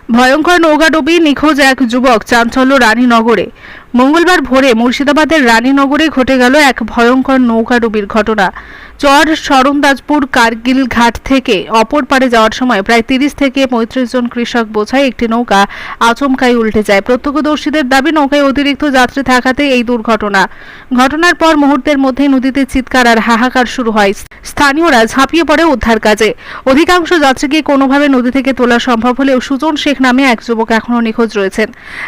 ভয়ঙ্কর নৌকাডুবি, নিখোঁজ এক যুবক, চাঞ্চল্য রানীনগরে। মঙ্গলবার ভোরে মুর্শিদাবাদের রানীনগরে ঘটে গেল এক ভয়ঙ্কর নৌকাডুবির ঘটনা। চর শরণদাসপুর কার্গিল ঘাট থেকে অপর পারে যাওয়ার সময় প্রায় 30 থেকে 35 জন কৃষক বোঝাই একটি নৌকা আচমকাই উল্টে যায়। প্রত্যক্ষদর্শীদের দাবি, নৌকায় অতিরিক্ত যাত্রী থাকাতে এই দুর্ঘটনা। ঘটনার পর মুহূর্তের মধ্যেই নদীতে চিৎকার আর হাহাকার শুরু হয়। স্থানীয়রা ঝাঁপিয়ে পড়ে উদ্ধার কাজে। অধিকাংশ যাত্রীকে কোনোভাবে নদী থেকে তোলা সম্ভব হলেও সুজন শেখ নামে এক যুবক এখনও নিখোঁজ রয়েছেন।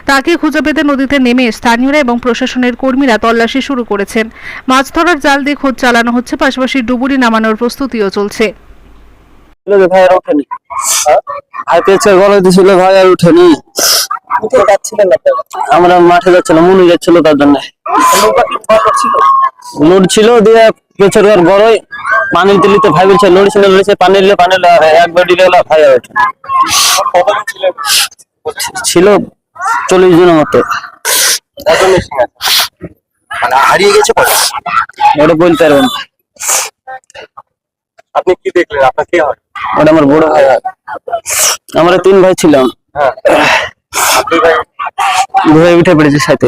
তাকে খুঁজে পেতে নদীতে নেমে স্থানীয়রা এবং প্রশাসনের কর্মীরা তল্লাশি শুরু করেছেন। মাছ ধরার জাল দিয়ে খোঁজ চালানো হচ্ছে, পাশাপাশি ডুবুরি নামানোর প্রস্তুতিও চলছে। আমরা মাঠে যাচ্ছিলাম, মুনি যাচ্ছিল, তার জন্য লোড ছিল দিয়ে পেছর বড়ই পানি দিলিতে ভাই বলছে লোড ছিল, পানি দিলে একবার দিলে ভাই ছিল 40 জনের মতো। মানে হারিয়ে গেছে ওটা বলতে পারবেন। আপনি কি দেখলেন? আপনার কে হয়? ওটা আমার বড় ভাই। আমরা 3 ভাই ছিলাম। ভাই উঠে পড়েছে সাথে।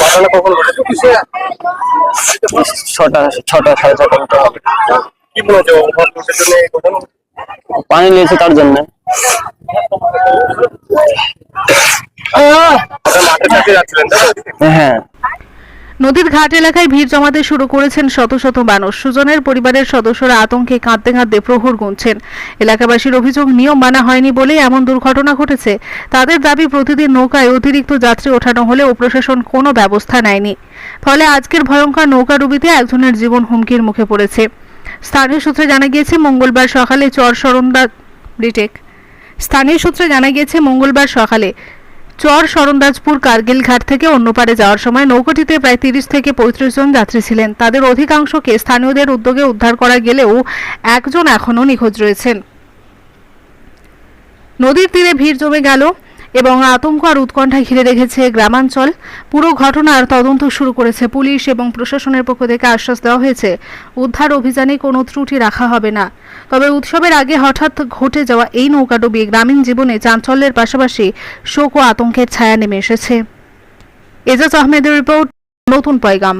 ঘটনা কখন ঘটেছে? 6টা 6:30 হবে। কি মনে হচ্ছে পানি নিয়েছে তার জন্য। মাঠে চাকরি যাচ্ছিলেন? হ্যাঁ। নদীর ঘাট এলাকায় ভিড় জমাতে শুরু করেছেন শত শত মানুষ। সুজনের পরিবারের সদস্যরা আতঙ্কে কাঁদতে কাঁদতে প্রহর গুনছেন। এলাকাবাসীর অভিযোগ, নিয়ম মানা হয়নি বলেই এমন দুর্ঘটনা ঘটেছে। তাদের দাবি, প্রতিদিন নৌকায় অতিরিক্ত যাত্রী ওঠানো হলেও প্রশাসন কোনো ব্যবস্থা নেয়নি। ফলে আজকের ভয়ঙ্কর নৌকাডুবিতে একজনের জীবন হুমকির মুখে পড়েছে। স্থানীয় সূত্রে জানা গিয়েছে মঙ্গলবার সকালে চর শরণদাসপুর কার্গিল ঘাট থেকে অন্য পারে যাওয়ার সময় নৌকাটিতে প্রায় 30 থেকে 35 জন যাত্রী ছিলেন। তাদের অধিকাংশকে স্থানীয়দের উদ্যোগে উদ্ধার করা গেলেও একজন এখনও নিখোঁজ রয়েছেন। নদীর তীরে ভিড় জমে গেল এবং আতঙ্ক আর উৎকণ্ঠা ঘিরে রেখেছে গ্রামাঞ্চল। পুরো ঘটনার তদন্ত শুরু করেছে পুলিশ এবং প্রশাসনের পক্ষ থেকে আশ্বাস দেওয়া হয়েছে উদ্ধার অভিযানে কোনো ত্রুটি রাখা হবে না। তবে উৎসবের আগে হঠাৎ ঘটে যাওয়া এই নৌকাডুবি গ্রামীণ জীবনে চাঞ্চল্যের পাশাপাশি শোক ও আতঙ্কের ছায়া নেমে এসেছে। এজাজ আহমেদের রিপোর্ট, নতুন পয়গাম।